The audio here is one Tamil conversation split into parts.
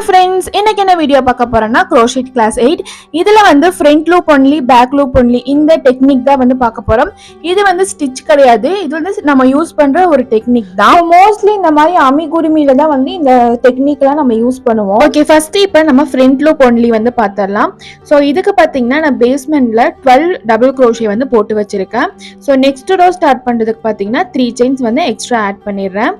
friends, இன்னைக்கு என்ன வீடியோ பார்க்க போறோம்னா crochet class 8. இதுல வந்து front loop only, back loop only இந்த டெக்னிக் தான் வந்து பார்க்க போறோம். இது வந்து ஸ்டிட்ச் கிடையாது. இது வந்து நம்ம யூஸ் பண்ற ஒரு டெக்னிக் தான். மோஸ்ட்லி இந்த மாதிரி அமிகுருமில தான் வந்து இந்த டெக்னிக்லாம் நம்ம யூஸ் பண்ணுவோம். ஓகே, ஃபர்ஸ்ட் இப்போ நம்ம front loop only வந்து பார்த்தறலாம். ஸோ இதுக்கு பார்த்தீங்கன்னா நான் பேஸ்மெண்ட்ல 12 டபுள் crochet வந்து போட்டு வச்சிருக்கேன். ஸோ நெக்ஸ்ட் ரோ ஸ்டார்ட் பண்றதுக்கு பார்த்தீங்கன்னா 3 chains வந்து எக்ஸ்ட்ரா ஆட் பண்ணிடுறேன்.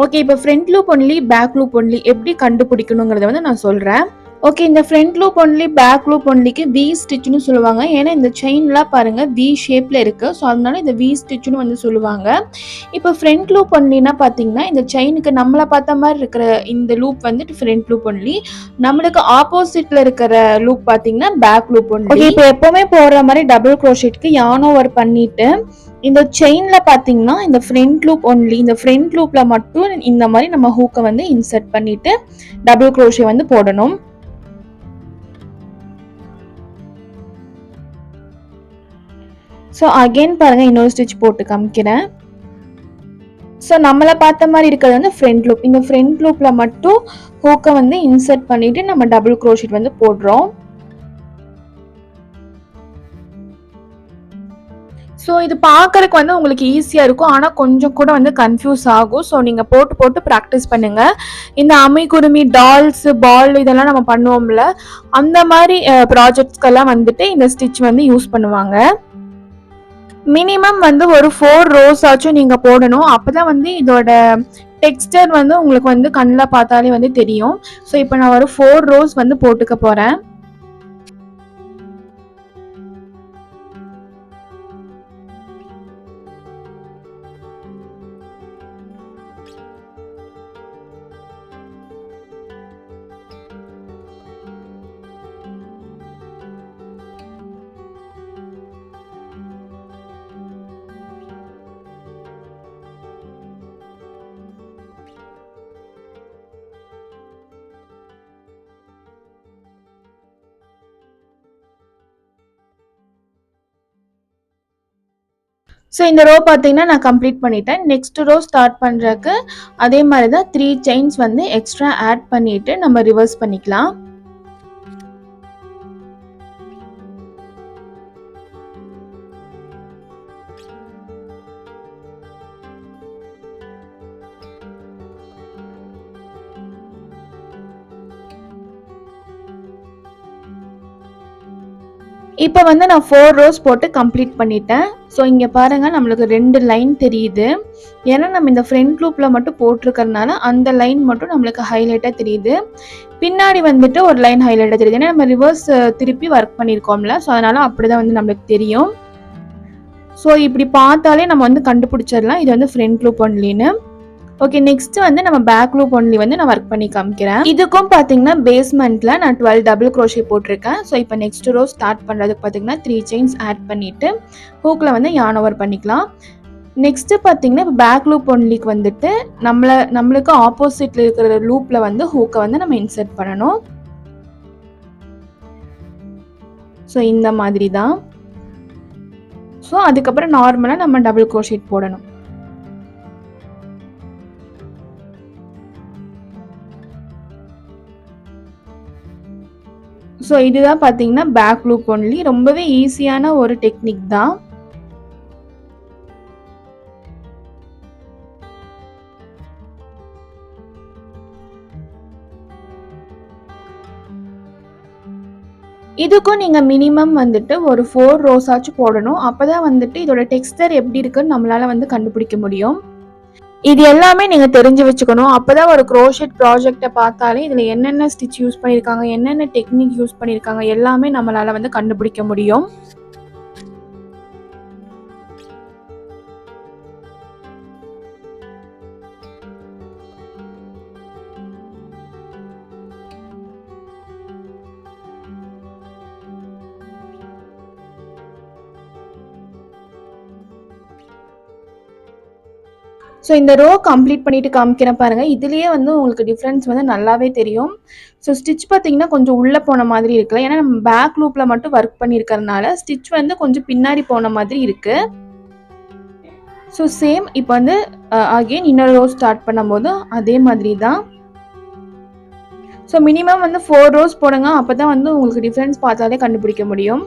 ஓகே, இப்போ front loop only, back loop only எப்படி கண்டுபிடிக்கணுங்கிறத வந்து நான் சொல்கிறேன். ஓகே, இந்த front loop only, back loop ஒன்லிக்கு வி ஸ்டிச்னு சொல்லுவாங்க. ஏன்னா இந்த செயின்லாம் பாருங்கள் வி ஷேப்பில் இருக்குது. ஸோ அதனால இந்த வி ஸ்டிச்னு வந்து சொல்லுவாங்க. இப்போ ஃப்ரண்ட் லூப் ஒன்லினா பார்த்தீங்கன்னா இந்த செயினுக்கு நம்மளை பார்த்த மாதிரி இருக்கிற இந்த லூப் வந்துட்டு ஃப்ரண்ட் லூப் ஒன்லி, நம்மளுக்கு ஆப்போசிட்டில் இருக்கிற லூப் பார்த்தீங்கன்னா பேக் லூப் ஒன்லி. ஓகே, இப்போ எப்போவுமே போடுற மாதிரி டபுள் க்ரோஷெட்க்கு யான் ஓவர் பண்ணிவிட்டு இந்த செயின்ல பாத்தீங்கன்னா இந்த ஃப்ரண்ட் லூப் ஒன்லி, இந்த ஃப்ரண்ட் லூப்ல மட்டும் இந்த மாதிரி நம்ம ஹூக்கை வந்து இன்சர்ட் பண்ணிட்டு டபுள் crochet வந்து போடணும். ஸோ அகைன் பாருங்க, இன்னொரு ஸ்டிச் போட்டு காமிக்கிறேன். ஸோ நம்மளை பார்த்த மாதிரி இருக்கிறது வந்து ஃப்ரண்ட் லூப். இந்த ஃப்ரண்ட் லூப்ல மட்டும் ஹூக்கை வந்து இன்சர்ட் பண்ணிட்டு நம்ம டபுள் crochet வந்து போடுறோம். ஸோ இது பார்க்கறதுக்கு வந்து உங்களுக்கு ஈஸியாக இருக்கும், ஆனால் கொஞ்சம் கூட வந்து கன்ஃபியூஸ் ஆகும். ஸோ நீங்கள் போட்டு போட்டு ப்ராக்டிஸ் பண்ணுங்கள். இந்த அமிகுருமி, டால்ஸ், பால் இதெல்லாம் நம்ம பண்ணுவோம்ல, அந்த மாதிரி ப்ராஜெக்ட்ஸ்க்கெல்லாம் வந்துட்டு இந்த ஸ்டிச் வந்து யூஸ் பண்ணுவாங்க. மினிமம் வந்து ஒரு 4 rows ஆச்சும் நீங்கள் போடணும். அப்போ தான் வந்து இதோட டெக்ஸ்டர் வந்து உங்களுக்கு வந்து கண்ணில் பார்த்தாலே வந்து தெரியும். ஸோ இப்போ நான் ஒரு 4 rows வந்து போட்டுக்க போகிறேன். ஸோ இந்த ரோ பார்த்தீங்கன்னா நான் கம்ப்ளீட் பண்ணிட்டேன். நெக்ஸ்ட் ரோ ஸ்டார்ட் பண்ணுறதுக்கு அதே மாதிரி தான் 3 chains வந்து எக்ஸ்ட்ரா ஆட் பண்ணிவிட்டு நம்ம ரிவர்ஸ் பண்ணிக்கலாம். இப்போ வந்து நான் 4 rows போட்டு கம்ப்ளீட் பண்ணிட்டேன். ஸோ இங்கே பாருங்கள், நம்மளுக்கு 2 லைன் தெரியுது. ஏன்னா நம்ம இந்த ஃப்ரண்ட் லூப்பில் மட்டும் போட்டிருக்கறனால அந்த லைன் மட்டும் நம்மளுக்கு ஹைலைட்டாக தெரியுது. பின்னாடி வந்துட்டு ஒரு லைன் ஹைலைட்டாக தெரியுது. ஏன்னா நம்ம ரிவர்ஸ் திருப்பி ஒர்க் பண்ணியிருக்கோம்ல, ஸோ அதனால் அப்படி தான் வந்து நம்மளுக்கு தெரியும். ஸோ இப்படி பார்த்தாலே நம்ம வந்து கண்டுபிடிச்சிடலாம் இது வந்து ஃப்ரண்ட் லூப் ஒன்லின்னு. ஓகே, நெக்ஸ்ட் வந்து நம்ம பேக் லூப் ஒன்லி வந்து நான் ஒர்க் பண்ணி காமிக்கிறேன். இதுக்கும் பார்த்தீங்கன்னா பேஸ்மெண்ட்ல நான் 12 டபுள் crochet போட்டிருக்கேன். ஸோ இப்போ நெக்ஸ்ட் ரோ ஸ்டார்ட் பண்ணுறதுக்கு பார்த்தீங்கன்னா 3 chains ஆட் பண்ணிட்டு ஹூக்கில் வந்து யான் ஓவர் பண்ணிக்கலாம். நெக்ஸ்ட் பார்த்தீங்கன்னா இப்போ பேக் லூப் ஒன்லிக்கு வந்துட்டு நம்மளுக்கு ஆப்போசிட்ல இருக்கிற லூப்ல வந்து ஹூக்கை வந்து நம்ம இன்சர்ட் பண்ணணும். ஸோ இந்த மாதிரி தான். ஸோ அதுக்கப்புறம் நார்மலாக நம்ம டபுள் crochet போடணும். ஸோ இதுதான் பார்த்தீங்கன்னா பேக் லூப் ஒன்லி. ரொம்பவே ஈஸியான ஒரு டெக்னிக் தான். இதுக்கும் நீங்கள் மினிமம் வந்துட்டு ஒரு 4 rows ஆச்சும் போடணும். அப்போ தான் வந்துட்டு இதோட டெக்ஸ்டர் எப்படி இருக்குன்னு நம்மளால் வந்து கண்டுபிடிக்க முடியும். இது எல்லாமே நீங்கள் தெரிஞ்சு வச்சுக்கணும். அப்போ தான் ஒரு crochet ப்ராஜெக்டை பார்த்தாலே இதில் என்னென்ன ஸ்டிச் யூஸ் பண்ணியிருக்காங்க, என்னென்ன டெக்னிக் யூஸ் பண்ணியிருக்காங்க எல்லாமே நம்மளால் வந்து கண்டுபிடிக்க முடியும். ஸோ இந்த ரோ கம்ப்ளீட் பண்ணிவிட்டு காமிக்கிறேன் பாருங்கள். இதுலேயே வந்து உங்களுக்கு டிஃப்ரென்ஸ் வந்து நல்லாவே தெரியும். ஸோ ஸ்டிச் பார்த்தீங்கன்னா கொஞ்சம் உள்ளே போன மாதிரி இருக்குல்ல, ஏன்னா நம்ம பேக் லூப்பில் மட்டும் ஒர்க் பண்ணியிருக்கறனால ஸ்டிச் வந்து கொஞ்சம் பின்னாடி போன மாதிரி இருக்குது. ஸோ சேம் இப்போ வந்து அகெயின் இன்னொரு ரோ ஸ்டார்ட் பண்ணும்போது அதே மாதிரி தான். ஸோ மினிமம் வந்து 4 ரோஸ் போடுங்க. அப்போ தான் வந்து உங்களுக்கு டிஃப்ரென்ஸ் பார்த்தாலே கண்டுபிடிக்க முடியும்.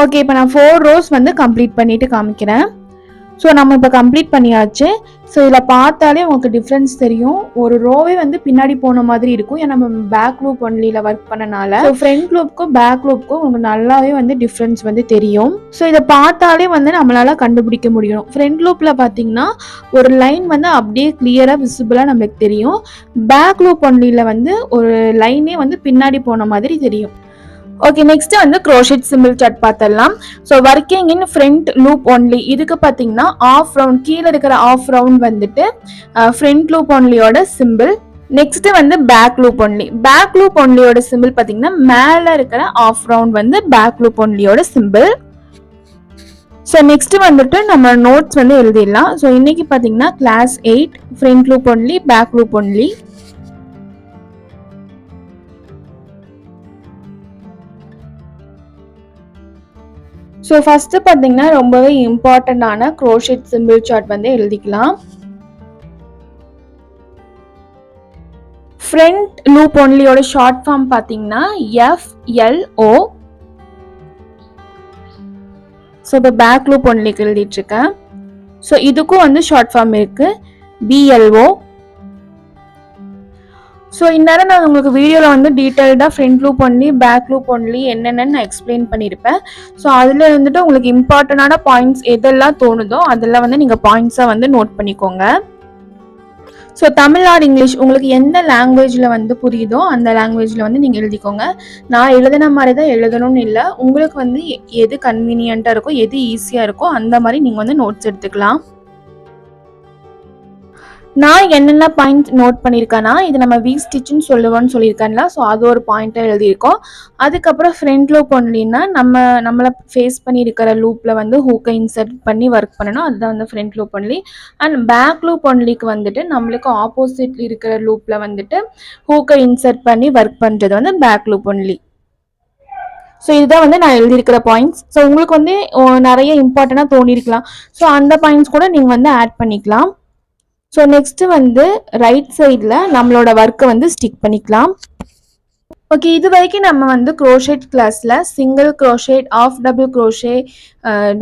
ஓகே, இப்போ நான் 4 ரோஸ் வந்து கம்ப்ளீட் பண்ணிட்டு காமிக்கிறேன். ஸோ நம்ம இப்போ கம்ப்ளீட் பண்ணியாச்சு. ஸோ இதில் பார்த்தாலே உங்களுக்கு டிஃப்ரென்ஸ் தெரியும். ஒரு ரோவே வந்து பின்னாடி போன மாதிரி இருக்கும். ஏன்னா நம்ம பேக் லூப் ஒன்லியில் ஒர்க் பண்ணனால. ஸோ ஃப்ரண்ட் லூப்புக்கும் பேக் லூப்புக்கும் உங்களுக்கு நல்லாவே வந்து டிஃப்ரென்ஸ் வந்து தெரியும். ஸோ இதை பார்த்தாலே வந்து நம்மளால கண்டுபிடிக்க முடியும். ஃப்ரண்ட் லூப்பில் பார்த்தீங்கன்னா ஒரு லைன் வந்து அப்படியே கிளியராக விசிபிளாக நம்மளுக்கு தெரியும். பேக் லூப் ஒன்லியில் வந்து ஒரு லைனே வந்து பின்னாடி போன மாதிரி தெரியும். ஓகே, நெக்ஸ்ட் வந்து க்ரோஷெட் சிம்பிள் சார்ட் பார்த்தலாம். So working in front loop only. இதுக்கு பார்த்தீங்கன்னா ஆஃப் ரவுண்ட், கீழே இருக்கிற ஆஃப் ரவுண்ட் வந்துட்டு ஃப்ரண்ட் லூப் ஒன்லியோட சிம்பிள். நெக்ஸ்ட் வந்து back loop only. Back loop ஒன்லியோட சிம்பிள் பார்த்தீங்கன்னா மேலே இருக்கிற ஆஃப் ரவுண்ட் வந்து பேக் லூப் ஒன்லியோட சிம்பிள். ஸோ நெக்ஸ்ட் வந்துட்டு நம்ம நோட்ஸ் வந்து எழுதிடலாம். ஸோ இன்னைக்கு பார்த்தீங்கன்னா class 8 front loop only, back loop only. So first பார்த்தீங்கன்னா ரொம்பவே இம்பார்ட்டண்ட்டான க்ரோஷெட் சிம்பிள் சார்ட் வந்து எழுதிக்கலாம். ஃப்ரண்ட் லூப் ஒன்லியோட ஷார்ட் ஃபார்ம் பார்த்தீங்கன்னா FLO. ஸோ இப்போ பேக் லூப் ஒன்லிக்கு எழுதிட்டு இருக்கேன். ஸோ இதுக்கும் வந்து ஷார்ட் ஃபார்ம் இருக்கு, BLO. ஸோ இந்நேரம் நான் உங்களுக்கு வீடியோவில் வந்து டீட்டெயில்டாக front loop only, back loop only என்னென்னு நான் எக்ஸ்பிளைன் பண்ணியிருப்பேன். ஸோ அதில் வந்துட்டு உங்களுக்கு இம்பார்ட்டண்டான பாயிண்ட்ஸ் எதெல்லாம் தோணுதோ அதெல்லாம் வந்து நீங்கள் பாயிண்ட்ஸாக வந்து நோட் பண்ணிக்கோங்க. ஸோ தமிழ் ஆர் இங்கிலீஷ் உங்களுக்கு எந்த லாங்குவேஜில் வந்து புரியுதோ அந்த லாங்குவேஜில் வந்து நீங்கள் எழுதிக்கோங்க. நான் எழுதின மாதிரி தான் எழுதணும்னு இல்லை, உங்களுக்கு வந்து எது கன்வீனியண்ட்டாக இருக்கோ, எது ஈஸியாக இருக்கோ அந்த மாதிரி நீங்கள் வந்து நோட்ஸ் எடுத்துக்கலாம். நான் என்னென்ன பாயிண்ட் நோட் பண்ணியிருக்கேன்னா, இது நம்ம வி ஸ்டிச்சுன்னு சொல்லுவோன்னு சொல்லியிருக்கேன்ல, ஸோ அது ஒரு பாயிண்ட்டாக எழுதியிருக்கோம். அதுக்கப்புறம் ஃப்ரண்ட் லூப் ஒன்லின்னா நம்மளை ஃபேஸ் பண்ணி இருக்கிற லூப்பில் வந்து ஹூக்கை இன்சர்ட் பண்ணி ஒர்க் பண்ணணும், அதுதான் வந்து front loop only. And back loop ஒன்லிக்கு வந்துட்டு நம்மளுக்கு ஆப்போசிட் இருக்கிற லூப்பில் வந்துட்டு ஹூக்கை இன்சர்ட் பண்ணி ஒர்க் பண்ணுறது வந்து பேக் லூப் ஒன்லி. ஸோ இதுதான் வந்து நான் எழுதியிருக்கிற பாயிண்ட்ஸ். ஸோ உங்களுக்கு வந்து நிறைய இம்பார்ட்டண்ட்டாக தோணியிருக்கலாம், ஸோ அந்த பாயிண்ட்ஸ் கூட நீங்கள் வந்து ஆட் பண்ணிக்கலாம். ஸோ நெக்ஸ்ட்டு வந்து ரைட் சைடில் நம்மளோட ஒர்க்கை வந்து ஸ்டிக் பண்ணிக்கலாம். ஓகே, இது வரைக்கும் நம்ம வந்து க்ரோஷெட் கிளாஸில் single crochet, half double crochet,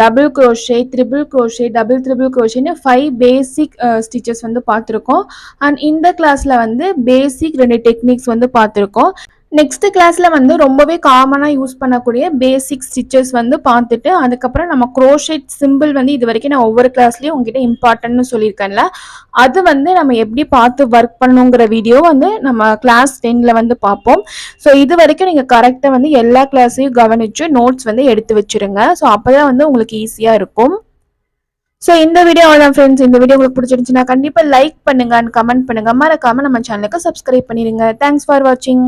double crochet, triple crochet, double triple க்ரோஷேன்னு 5 பேசிக் ஸ்டிச்சஸ் வந்து பார்த்துருக்கோம். அண்ட் இந்த கிளாஸில் வந்து பேசிக் 2 டெக்னிக்ஸ் வந்து பார்த்துருக்கோம். நெக்ஸ்ட் கிளாஸில் வந்து ரொம்பவே காமனாக யூஸ் பண்ணக்கூடிய பேசிக் ஸ்டிச்சஸ் வந்து பார்த்துட்டு அதுக்கப்புறம் நம்ம க்ரோஷெட் சிம்பிள் வந்து இது வரைக்கும் நான் ஒவ்வொரு கிளாஸ்லேயும் உங்ககிட்ட இம்பார்ட்டன்ட்னு சொல்லியிருக்கேன்ல, அது வந்து நம்ம எப்படி பார்த்து ஒர்க் பண்ணணுங்கிற வீடியோ வந்து நம்ம கிளாஸ் 10ல் வந்து பார்ப்போம். ஸோ இது வரைக்கும் நீங்கள் கரெக்டாக வந்து எல்லா கிளாஸையும் கவனித்து நோட்ஸ் வந்து எடுத்து வச்சுருங்க. ஸோ அப்போ தான் வந்து உங்களுக்கு ஈஸியாக இருக்கும். ஸோ இந்த வீடியோ அவ்வளோதான் ஃப்ரெண்ட்ஸ். இந்த வீடியோ உங்களுக்கு பிடிச்சிருந்துச்சுன்னா கண்டிப்பாக லைக் பண்ணுங்க அண்ட் கமெண்ட் பண்ணுங்க. மறக்காமல் நம்ம சேனலுக்கு சப்ஸ்கிரைப் பண்ணிடுங்க. தேங்க்ஸ் ஃபார் வாட்சிங்.